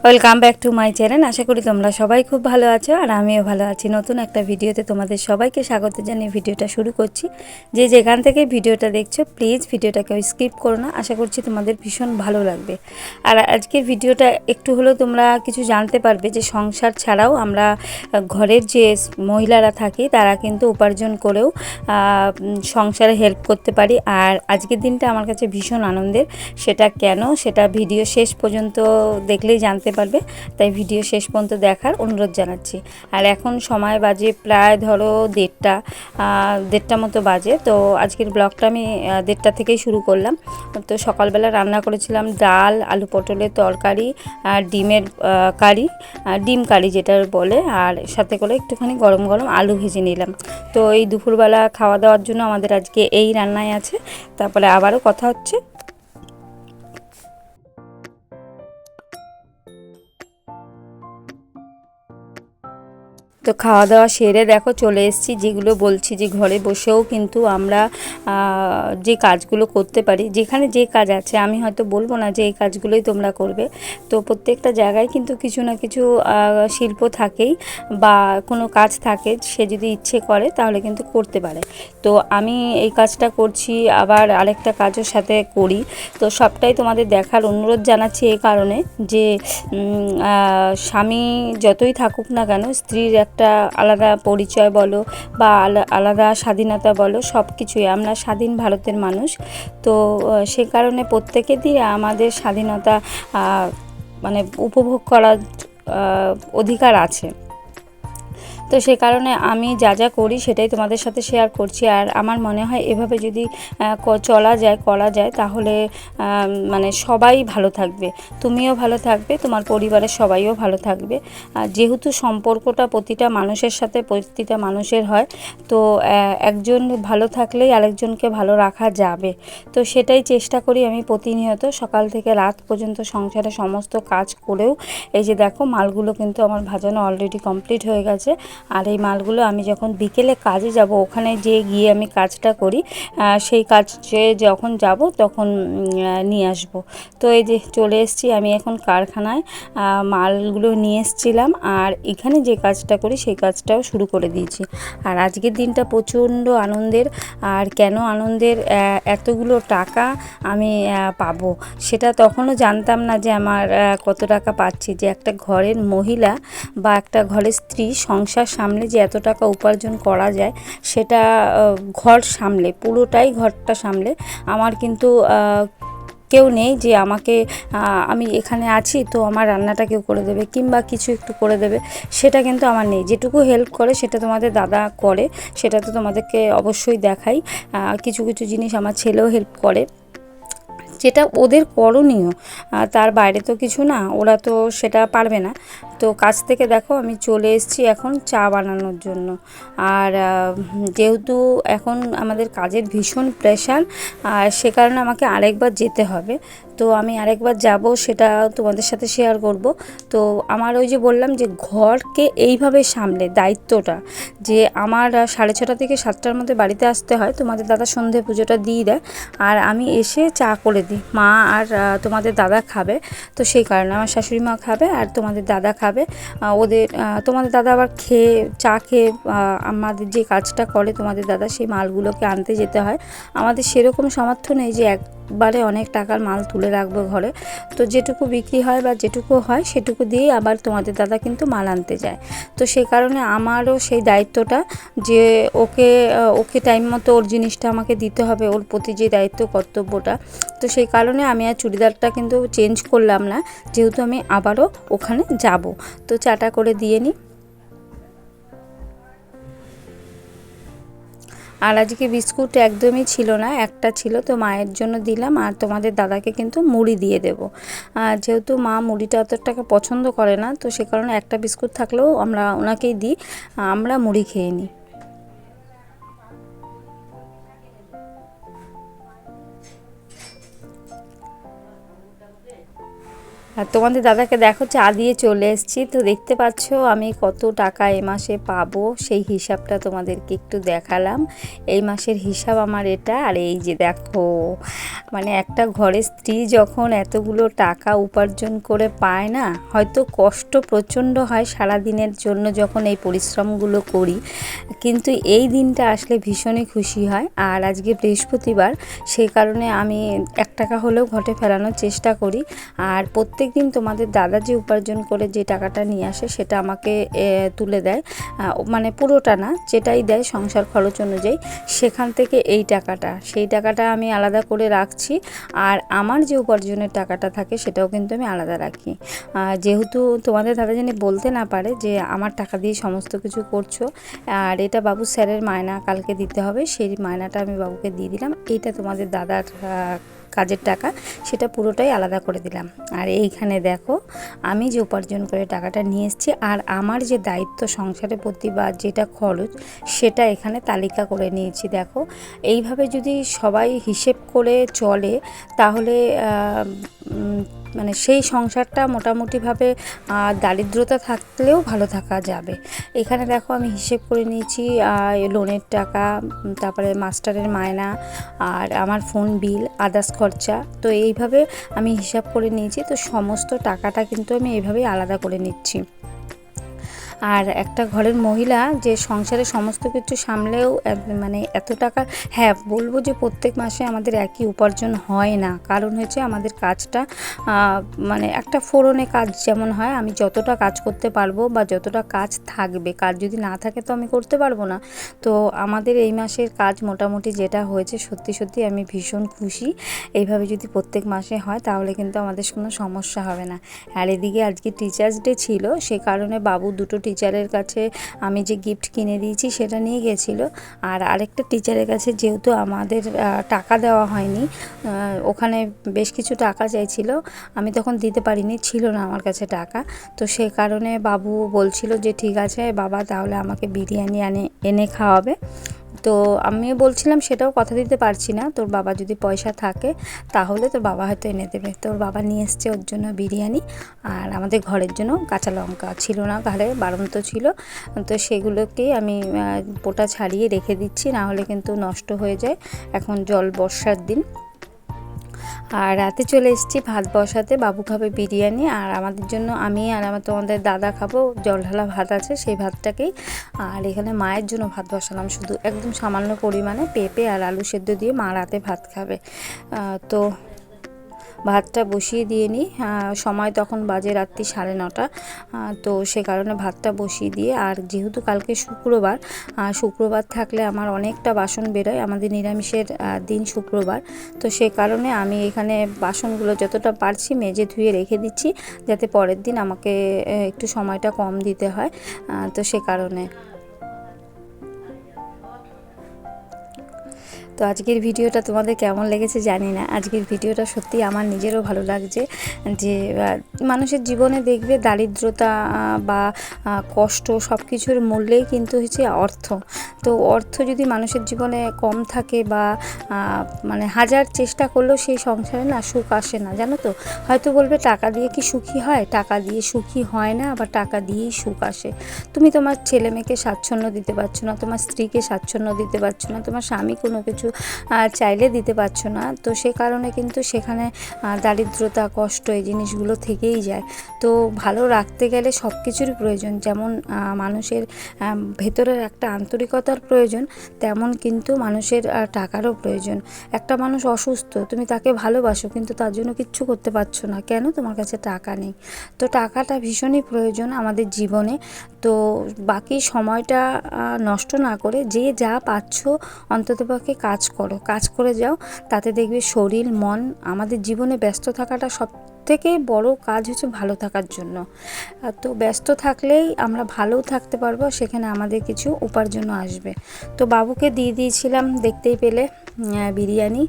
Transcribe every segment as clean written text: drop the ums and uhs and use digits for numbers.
Welcome back to my channel. আশা করি তোমরা সবাই খুব ভালো আছো আর আমিও ভালো আছি। নতুন একটা ভিডিওতে তোমাদের সবাইকে স্বাগত জানিয়ে ভিডিওটা শুরু করছি। যে যেখান থেকে ভিডিওটা দেখছো প্লিজ ভিডিওটাকে স্কিপ করো না, আশা করছি তোমাদের ভীষণ ভালো লাগবে। আর আজকের ভিডিওটা একটু হলেও তোমরা কিছু জানতে পারবে যে সংসার ছাড়াও আমরা ঘরের যে মহিলারা থাকি তারা কিন্তু উপার্জন করেও সংসারে হেল্প করতে পারি। আর আজকের দিনটা আমার কাছে ভীষণ আনন্দের। সেটা কেন, সেটা ভিডিও শেষ পর্যন্ত দেখলেই জানতে পারবে, তাই ভিডিও শেষ পর্যন্ত দেখার অনুরোধ জানাচ্ছি। আর এখন সময় বাজে প্রায় ধরো দেড়টা মতো বাজে। তো আজকের ব্লগটা আমি 1:30 থেকেই শুরু করলাম। তো সকালবেলা রান্না করেছিলাম ডাল, আলু পটলের তরকারি, আর ডিমের কারি, ডিম কারি যেটা বলে, আর সাথে করে একটুখানি গরম গরম আলু ভেজে নিলাম। তো এই দুপুরবেলা খাওয়া দাওয়ার জন্য আমাদের আজকে এই রান্নাই আছে। তারপরে আবারও কথা হচ্ছে। তো খাওয়া দাওয়া সেরে দেখো চলে এসেছি। যেগুলো বলছি যে ঘরে বসেও কিন্তু আমরা যে কাজগুলো করতে পারি, যেখানে যে কাজ আছে, আমি হয়তো বলবো না যে এই কাজগুলোই তোমরা করবে। তো প্রত্যেকটা জায়গায় কিন্তু কিছু না কিছু শিল্প থাকেই বা কোনো কাজ থাকে, সে যদি ইচ্ছে করে তাহলে কিন্তু করতে পারে। তো আমি এই কাজটা করছি, আবার আরেকটা কাজের সাথে করি। তো সবটাই তোমাদের দেখার অনুরোধ জানাচ্ছি এই কারণে যে স্বামী যতই থাকুক না কেন, স্ত্রীর একটা আলাদা পরিচয় বলো বা আলাদা স্বাধীনতা বলো, সব কিছুই। আমরা স্বাধীন ভারতের মানুষ। তো সে কারণে প্রত্যেকেরই আমাদের স্বাধীনতা মানে উপভোগ করার অধিকার আছে। তো সে কারণে আমি যা যা করি সেটাই তোমাদের সাথে শেয়ার করছি। আর আমার মনে হয় এভাবে যদি চলা যায়, করা যায়, তাহলে মানে সবাই ভালো থাকবে, তুমিও ভালো থাকবে, তোমার পরিবারের সবাইও ভালো থাকবে। যেহেতু সম্পর্কটা প্রতিটা মানুষের সাথে প্রতিটা মানুষের হয়, তো একজন ভালো থাকলেই আরেকজনকে ভালো রাখা যাবে। তো সেটাই চেষ্টা করি আমি প্রতিনিয়ত, সকাল থেকে রাত পর্যন্ত সংসারে সমস্ত কাজ করেও। এই যে দেখো মালগুলো কিন্তু আমার ভাজানো অলরেডি কমপ্লিট হয়ে গেছে। আর এই মালগুলো আমি যখন বিকেলে কাজে যাব, ওখানে গিয়ে আমি কাজটা করি, সেই কাজে যখন যাব তখন নিয়ে আসব। তো এই যে চলে এসেছি আমি এখন কারখানায়, মালগুলো নিয়ে এসেছিলাম, আর এখানে যে কাজটা করি সেই কাজটাও শুরু করে দিয়েছি। আর আজকের দিনটা প্রচণ্ড আনন্দের। আর কেন আনন্দের, এতগুলো টাকা আমি পাবো সেটা তখনও জানতাম না যে আমার কত টাকা পাচ্ছি। যে একটা ঘরের মহিলা বা একটা ঘরের স্ত্রী সংসার সামলে যে এত টাকা উপার্জন করা যায়, সেটা ঘর সামলে, পুরোটাই ঘরটা সামলে আমার কিন্তু কেউ নেই যে আমাকে, আমি এখানে আছি তো আমার রান্নাটা কেউ করে দেবে কিংবা কিছু একটু করে দেবে, সেটা কিন্তু আমার নেই। যেটুকু হেল্প করে সেটা তোমাদের দাদা করে, সেটা তো তোমাদেরকে অবশ্যই দেখাই। কিছু কিছু জিনিস আমার ছেলেও হেল্প করে, যেটা ওদের করণীয়, তার বাইরে তো কিছু না, ওরা তো সেটা পারবে না। তো কাজ থেকে দেখো আমি চলে এসেছি এখন চা বানানোর জন্য। আর যেহেতু এখন আমাদের কাজের ভীষণ প্রেশার, আর সে কারণে আমাকে আরেকবার যেতে হবে। তো আমি আরেকবার যাব, সেটা তোমাদের সাথে শেয়ার করব। তো আমার ওই যে বললাম যে ঘরকে এইভাবে সামলে দায়িত্বটা, যে আমার 6:30 থেকে 7টার মধ্যে বাড়িতে আসতে হয়। তোমাদের দাদা সন্ধে পুজোটা দিয়ে দেয়, আর আমি এসে চা করে দিই। মা আর তোমাদের দাদা খাবে, তো সেই কারণে আমার শাশুড়ি মা খাবে আর তোমাদের দাদা খাবে। ওদের তোমাদের দাদা আবার চা খেয়ে আমাদের যে কাজটা করে তোমাদের দাদা, সেই মালগুলোকে আনতে যেতে হয়। আমাদের সেরকম সামর্থ্য নেই যে একবারে অনেক টাকার মাল তুলে রাখবো ঘরে। তো যেটুকু বিক্রি হয় বা যেটুকু হয় সেটুকু দিয়েই আবার তোমাদের দাদা কিন্তু মাল আনতে যায়। তো সেই কারণে আমারও সেই দায়িত্বটা, যে ওকে ওকে টাইম মতো ওর জিনিসটা আমাকে দিতে হবে, ওর প্রতি যে দায়িত্ব কর্তব্যটা। তো সেই কারণে আমি আর চুড়িদারটা কিন্তু চেঞ্জ করলাম না, যেহেতু আমি আবারও ওখানে যাব। তো চাটা করে দিয়ে নিই। আর আজকে বিস্কুট একদমই ছিল না, একটা ছিল, তো মায়ের জন্য দিলাম। আর তোমাদের দাদাকে কিন্তু মুড়ি দিয়ে দেবো, যেহেতু মা মুড়িটা অতটাকে পছন্দ করে না, তো সে কারণে একটা বিস্কুট থাকলেও আমরা ওনাকেই দিই, আমরা মুড়ি খেয়ে নিই। আর তোমাদের দাদাকে দেখো চা দিয়ে চলে এসেছি। তো দেখতে পাচ্ছ আমি কত টাকা এ মাসে পাবো সেই হিসাবটা তোমাদেরকে একটু দেখালাম। এই মাসের হিসাব আমার এটা। আর এই যে দেখো, মানে একটা ঘরের স্ত্রী যখন এতগুলো টাকা উপার্জন করে পায় না, হয়তো কষ্ট প্রচণ্ড হয় সারা দিনের জন্য যখন এই পরিশ্রমগুলো করি, কিন্তু এই দিনটা আসলে ভীষণই খুশি হয়। আর আজকে বৃহস্পতিবার, সেই কারণে আমি 1 টাকা হলেও ঘটে ফেরানোর চেষ্টা করি। আর প্রত্যেক দিন তোমাদের দাদা যে উপার্জন করে যে টাকাটা নিয়ে আসে সেটা আমাকে তুলে দেয়, মানে পুরোটা না, যেটাই দেয় সংসার খরচ অনুযায়ী, সেখান থেকে সেই টাকাটা আমি আলাদা করে রাখছি। আর আমার যে উপার্জনের টাকাটা থাকে সেটাও কিন্তু আমি আলাদা রাখি। যেহেতু তোমাদের দাদা জানি বলতে না পারে যে আমার টাকা দিয়ে সমস্ত কিছু করছো। আর এটা বাবু স্যারের মায়না কালকে দিতে হবে, সেই মায়নাটা আমি বাবুকে দিয়ে দিলাম। এইটা তোমাদের দাদার কাজের টাকা, সেটা পুরোটাই আলাদা করে দিলাম। আর এইখানে দেখো আমি যে উপার্জন করে টাকাটা নিয়ে এসেছি, আর আমার যে দায়িত্ব সংসারের প্রতি বা যেটা খরচ, সেটা এখানে তালিকা করে নিয়েছি। দেখো এইভাবে যদি সবাই হিসেব করে চলে তাহলে মানে সেই সংসারটা মোটামুটিভাবে দারিদ্রতা থাকলেও ভালো থাকা যাবে। এখানে দেখো আমি হিসেব করে নিয়েছি লোনের টাকা, তারপরে মাস্টারের মায়না, আর আমার ফোন বিল, আদার্স খরচা। তো এইভাবে আমি হিসাব করে নিয়েছি। তো সমস্ত টাকাটা কিন্তু আমি এইভাবেই আলাদা করে নিচ্ছি। আর একটা ঘরের মহিলা যে সংসারে সমস্ত কিছু সামলেও মানে এত টাকা, হ্যাঁ বলবো যে প্রত্যেক মাসে আমাদের একই উপার্জন হয় না। কারণ হচ্ছে আমাদের কাজটা মানে একটা ফোড়নে কাজ যেমন হয়, আমি যতটা কাজ করতে পারবো বা যতটা কাজ থাকবে, কাজ যদি না থাকে তো আমি করতে পারবো না। তো আমাদের এই মাসের কাজ মোটামুটি যেটা হয়েছে, সত্যি সত্যি আমি ভীষণ খুশি। এইভাবে যদি প্রত্যেক মাসে হয় তাহলে কিন্তু আমাদের কোনো সমস্যা হবে না। আর এদিকে আজকে টিচার্স ডে ছিল, সে কারণে বাবু দুটো টিচারের কাছে আমি যে গিফট কিনে দিয়েছি সেটা নিয়ে গেছিলো। আর আরেকটা টিচারের কাছে যেহেতু আমাদের টাকা দেওয়া হয়নি, ওখানে বেশ কিছু টাকা চাইছিল, আমি তখন দিতে পারিনি, ছিল না আমার কাছে টাকা। তো সে কারণে বাবু বলছিল যে ঠিক আছে বাবা, তাহলে আমাকে বিরিয়ানি এনে খাওয়াবে। তো আমিও বলছিলাম সেটাও কথা দিতে পারছি না, তোর বাবা যদি পয়সা থাকে তাহলে তোর বাবা হয়তো এনে দেবে। তোর বাবা নিয়ে এসছে ওর জন্য বিরিয়ানি, আর আমাদের ঘরের জন্য কাঁচা লঙ্কা ছিল না, ঘরে বাড়ন্ত ছিল, তো সেগুলোকেই আমি পোটা ছাড়িয়ে রেখে দিচ্ছি, না হলে কিন্তু নষ্ট হয়ে যায়। এখন বর্ষার দিন। আর রাতে চলে এসেছি ভাত বসাতে, বাবু খাবে বিরিয়ানি, আর আমাদের জন্য আমি আর তোমাদের দাদা খাবো জল ঢালা ভাত আছে সেই ভাতটাকেই। আর এখানে মায়ের জন্য ভাত বসালাম, শুধু একদম সামান্য পরিমাণে পেঁপে আর আলু সেদ্ধ দিয়ে মা রাতে ভাত খাবে। তো ভাতটা বসিয়ে দিয়ে নিই, সময় তখন বাজে রাত্রি 9:30। তো সে কারণে ভাতটা বসিয়ে দিয়ে, আর যেহেতু কালকে শুক্রবার থাকলে আমার অনেকটা বাসন বেরোয়, আমাদের নিরামিষের দিন শুক্রবার। তো সে কারণে আমি এখানে বাসনগুলো যতটা পারছি মেজে ধুয়ে রেখে দিচ্ছি, যাতে পরের দিন আমাকে একটু সময়টা কম দিতে হয়। তো সে কারণে তো আজকের ভিডিওটা তোমাদের কেমন লেগেছে জানি না। আজকের ভিডিওটা সত্যি আমার নিজেরও ভালো লাগছে, যে মানুষের জীবনে দেখবে দারিদ্রতা বা কষ্ট সব কিছুর মূল্যেই কিন্তু হচ্ছে অর্থ। তো অর্থ যদি মানুষের জীবনে কম থাকে বা মানে হাজার চেষ্টা করলেও সেই সংসারে না সুখ আসে না, জানো তো। হয়তো বলবে টাকা দিয়ে কি সুখী হয়? টাকা দিয়ে সুখী হয় না, আবার টাকা দিয়েই সুখ আসে। তুমি তোমার ছেলে মেয়েকে স্বাচ্ছন্দ্য দিতে পারছো না, তোমার স্ত্রীকে স্বাচ্ছন্দ্য দিতে পারছো না, তোমার স্বামী কোনো কিছু চাইলে দিতে পারছো না। তো সে কারণে কিন্তু সেখানে দারিদ্রতা, কষ্ট এই জিনিসগুলো থেকেই যায়। তো ভালো রাখতে গেলে সব কিছুরই প্রয়োজন, যেমন মানুষের ভেতরের একটা আন্তরিকতার প্রয়োজন, তেমন কিন্তু মানুষের টাকারও প্রয়োজন। একটা মানুষ অসুস্থ, তুমি তাকে ভালোবাসো কিন্তু তার জন্য কিচ্ছু করতে পারছো না, কেন? তোমার কাছে টাকা নেই। তো টাকাটা ভীষণই প্রয়োজন আমাদের জীবনে। তো বাকি সময়টা নষ্ট না করে যে যা পাচ্ছ অন্ততপক্ষে কাজ করো, কাজ করে যাও, তাতে দেখবে শরীর মন, আমাদের জীবনে ব্যস্ত থাকাটা সব থেকে বড় কাজ হচ্ছে ভালো থাকার জন্য। তো ব্যস্ত থাকলেই আমরা ভালোও থাকতে পারবো, সেখানে আমাদের কিছু উপার্জনও আসবে। তো বাবুকে দিয়ে দিয়েছিলাম, দেখতেই পেলে বিরিয়ানি,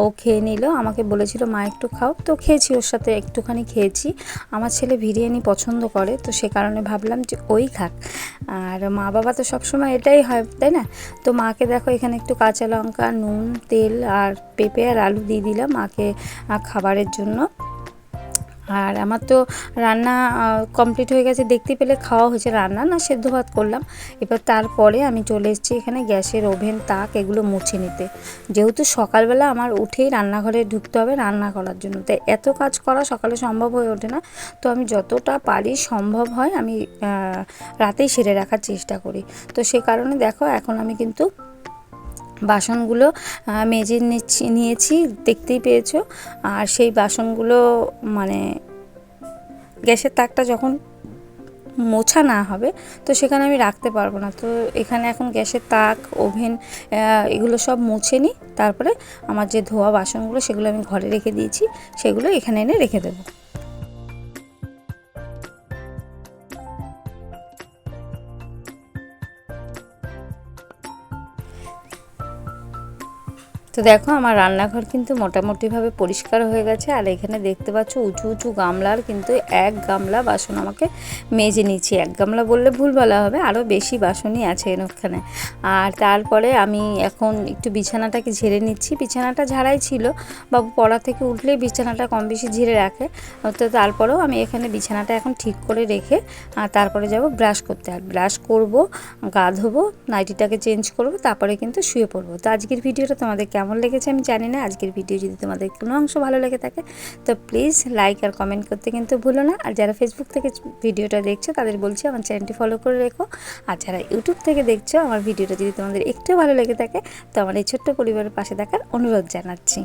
ও খেয়ে নিল, আমাকে বলেছিল মা একটু খাও, তো খেয়েছি, ওর সাথে একটুখানি খেয়েছি। আমার ছেলে বিরিয়ানি পছন্দ করে, তো সে কারণে ভাবলাম যে ওই খাক। আর মা বাবা তো সবসময় এটাই হয়, তাই না? তো মাকে দেখো এখানে একটু কাঁচা লঙ্কা, নুন, তেল আর পেঁপে আর আলু দিয়ে দিলাম মাকে খাবারের জন্য। আর আমার তো রান্না কমপ্লিট হয়ে গেছে, দেখতে পেলে খাওয়া হয়েছে, রান্না না সেদ্ধ ভাত করলাম। এবার তারপরে আমি চলে এসেছি এখানে গ্যাসের ওভেন তাক এগুলো মুছে নিতে, যেহেতু সকালবেলা আমার উঠেই রান্নাঘরে ঢুকতে হবে রান্না করার জন্য, তাই এত কাজ করা সকালে সম্ভব হয়ে ওঠে না। তো আমি যতটা পারি সম্ভব হয় আমি রাতেই সেরে রাখার চেষ্টা করি। তো সে কারণে দেখো এখন আমি কিন্তু বাসনগুলো মেজে নিয়েছি, দেখতেই পেয়েছো। আর সেই বাসনগুলো মানে গ্যাসের তাকটা যখন মোছা না হবে তো সেখানে আমি রাখতে পারবো না। তো এখানে এখন গ্যাসের তাক ওভেন এগুলো সব মুছে নিই, তারপরে আমার যে ধোয়া বাসনগুলো সেগুলো আমি ঘরে রেখে দিয়েছি, সেগুলো এখানে এনে রেখে দেবো। তো দেখো আমার রান্নাঘর কিন্তু মোটামুটিভাবে পরিষ্কার হয়ে গেছে। আর এখানে দেখতে পাচ্ছ উঁচু উঁচু গামলার কিন্তু 1 গামলা বাসন আমাকে মেজে নিচ্ছি। 1 গামলা বললে ভুল বলা হবে, আরও বেশি বাসনই আছে ওখানে। আর তারপরে আমি এখন একটু বিছানাটাকে ঝেড়ে নিচ্ছি। বিছানাটা ঝাড়াই ছিল, বাবু পড়া থেকে উঠলেই বিছানাটা কম বেশি ঝেড়ে রাখে। তো তারপরেও আমি এখানে বিছানাটা এখন ঠিক করে রেখে তারপরে যাব ব্রাশ করতে। আর ব্রাশ করব, গা ধোবো, নাইটিটাকে চেঞ্জ করব, তারপরে কিন্তু শুয়ে পড়বো। তো আজকের ভিডিওটা তোমাদের কেমন লেগেছে আমি জানি না। আজকের ভিডিও যদি তোমাদের কোনো অংশ ভালো লেগে থাকে তো প্লিজ লাইক আর কমেন্ট করতে কিন্তু ভুলো না। আর যারা ফেসবুক থেকে ভিডিওটা দেখছো তাদের বলছি আমার চ্যানেলটি ফলো করে রেখো। আর যারা ইউটিউব থেকে দেখছো আমার ভিডিওটা যদি তোমাদের একটু ভালো লেগে থাকে তো আমার এই ছোট্ট পরিবারের পাশে থাকার অনুরোধ জানাচ্ছি।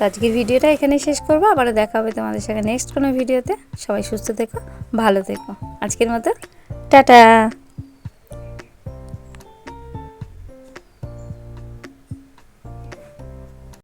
তো আজকের ভিডিওটা এখানে শেষ করবো, আবারও দেখা হবে তোমাদের সঙ্গে নেক্সট কোনো ভিডিওতে। সবাই সুস্থ থেকো, ভালো থেকো। আজকের মতো টাটা।